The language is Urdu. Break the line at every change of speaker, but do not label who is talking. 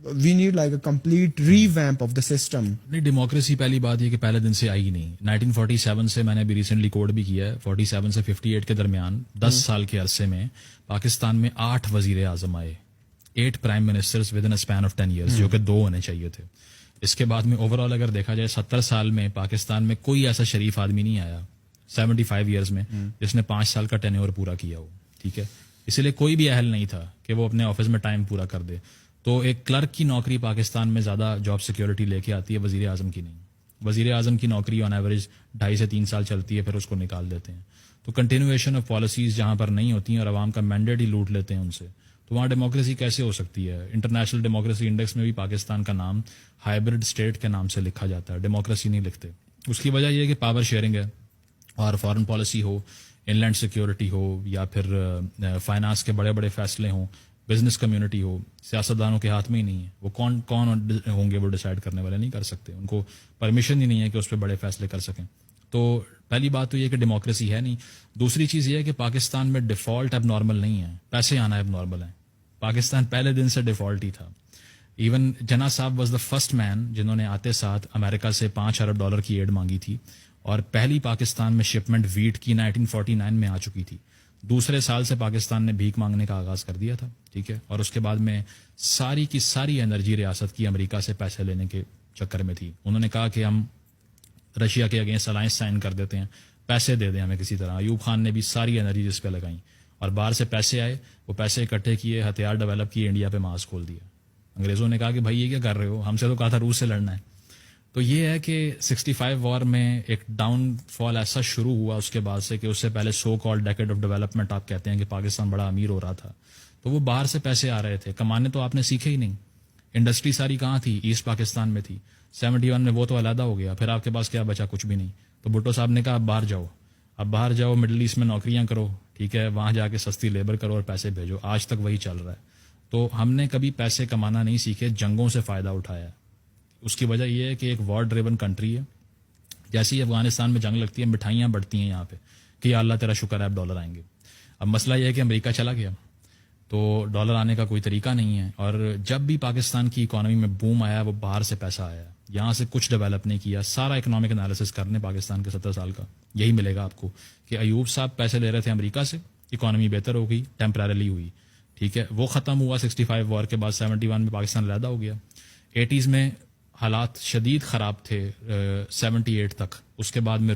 we need like a complete revamp of the system.
نہیں ڈیموکریسی پہلی بات یہ کہ پہلے دن سے آئی نہیں. 1947 سے میں نے ابھی ریسنٹلی کوڈ بھی کیا ہے, 47 سے 58 کے درمیان 10 سال کے عرصے میں پاکستان میں 8 وزیر اعظم آئے, 8 prime ministers with in span of 10 years, جو کہ 2 ہونے چاہیے تھے. اس کے بعد میں اوور آل اگر دیکھا جائے 70 سال میں پاکستان میں کوئی ایسا شریف آدمی نہیں آیا 75 ایئرز میں جس نے 5 سال کا ٹینیور پورا کیا ہو. ٹھیک ہے, اسی لیے کوئی بھی اہل نہیں تھا کہ وہ اپنے آفس میں ٹائم پورا کر دے. تو ایک کلرک کی نوکری پاکستان میں زیادہ جاب سیکیورٹی لے کے آتی ہے, وزیر اعظم کی نہیں. وزیر اعظم کی نوکری آن ایوریج 2.5 سے 3 سال چلتی ہے, پھر اس کو نکال دیتے ہیں. تو کنٹینویشن آف پالیسیز جہاں پر نہیں ہوتی ہیں اور عوام کا مینڈیٹ ہی لوٹ لیتے ہیں ان سے, تو وہاں ڈیموکریسی کیسے ہو سکتی ہے؟ انٹرنیشنل ڈیموکریسی انڈیکس میں بھی پاکستان کا نام ہائبرڈ اسٹیٹ کے نام سے لکھا جاتا ہے, ڈیموکریسی نہیں لکھتے. اس کی وجہ یہ ہے کہ پاور شیئرنگ ہے, اور فارن پالیسی ہو, ان لینڈ سیکیورٹی ہو, یا پھر فائنانس کے بڑے بڑے فیصلے ہوں, بزنس کمیونٹی ہو, سیاستدانوں کے ہاتھ میں ہی نہیں ہے. وہ کون ہوں گے وہ ڈیسائیڈ کرنے والے, نہیں کر سکتے. ان کو پرمیشن ہی نہیں ہے کہ اس پہ بڑے فیصلے کر سکیں. تو پہلی بات تو یہ کہ ڈیموکریسی ہے نہیں. دوسری چیز یہ ہے کہ پاکستان میں ڈیفالٹ اب نارمل نہیں ہے, پیسے آنا اب نارمل ہے. پاکستان پہلے دن سے ڈیفالٹ ہی تھا. ایون جناح صاحب واز دا فرسٹ مین جنہوں نے آتے ساتھ امریکہ سے $5 ارب کی ایڈ مانگی تھی, اور پہلی پاکستان میں شپمنٹ ویٹ کی 1949 میں آ چکی تھی. دوسرے سال سے پاکستان نے بھیک مانگنے کا آغاز کر دیا تھا. ٹھیک ہے, اور اس کے بعد میں ساری کی ساری انرجی ریاست کی امریکہ سے پیسے لینے کے چکر میں تھی. انہوں نے کہا کہ ہم رشیا کے اگینسٹ الائنس سائن کر دیتے ہیں, پیسے دے دیں ہمیں کسی طرح. ایوب خان نے بھی ساری انرجی جس پہ لگائیں, اور باہر سے پیسے آئے, وہ پیسے اکٹھے کیے, ہتھیار ڈیولپ کیے, انڈیا پہ مارچ کھول دیا. انگریزوں نے کہا کہ بھائی یہ کیا کر رہے ہو, ہم سے تو کہا تھا روس سے لڑنا ہے. تو یہ ہے کہ 65 وار میں ایک ڈاؤن فال ایسا شروع ہوا اس کے بعد سے کہ اس سے پہلے so called decade of development آپ کہتے ہیں کہ پاکستان بڑا امیر ہو رہا تھا. تو وہ باہر سے پیسے آ رہے تھے, کمانے تو آپ نے سیکھے ہی نہیں. انڈسٹری ساری کہاں تھی؟ ایسٹ پاکستان میں تھی. 71 میں وہ تو علیحدہ ہو گیا, پھر آپ کے پاس کیا بچا؟ کچھ بھی نہیں. تو بھٹو صاحب نے کہا اب باہر جاؤ, اب باہر جاؤ, مڈل ایسٹ میں نوکریاں کرو. ٹھیک ہے, وہاں جا کے سستی لیبر کرو اور پیسے بھیجو. آج تک وہی چل رہا ہے. تو ہم نے کبھی پیسے کمانا نہیں سیکھے, جنگوں سے فائدہ اٹھایا ہے. اس کی وجہ یہ ہے کہ ایک وار ڈریون کنٹری ہے. جیسے ہی افغانستان میں جنگ لگتی ہے, مٹھائیاں بڑھتی ہیں یہاں پہ کہ یا اللہ تیرا شکر ہے اب ڈالر آئیں گے. اب مسئلہ یہ ہے کہ امریکہ چلا گیا, تو ڈالر آنے کا کوئی طریقہ نہیں ہے. اور جب بھی پاکستان کی اکانومی میں بوم آیا, وہ باہر سے پیسہ آیا, یہاں سے کچھ ڈیولپ نہیں کیا. سارا اکنامک انالیسس کرنے پاکستان کے 70 سال کا, یہی ملے گا آپ کو کہ ایوب صاحب پیسے لے رہے تھے امریکہ سے, اکانومی بہتر ہو گئی, ٹیمپرریلی ہوئی. ٹھیک ہے, وہ ختم ہوا 65 وار کے بعد. 71 میں پاکستان علیحدہ ہو گیا. 80s میں حالات شدید خراب تھے 78 تک. اس کے بعد میں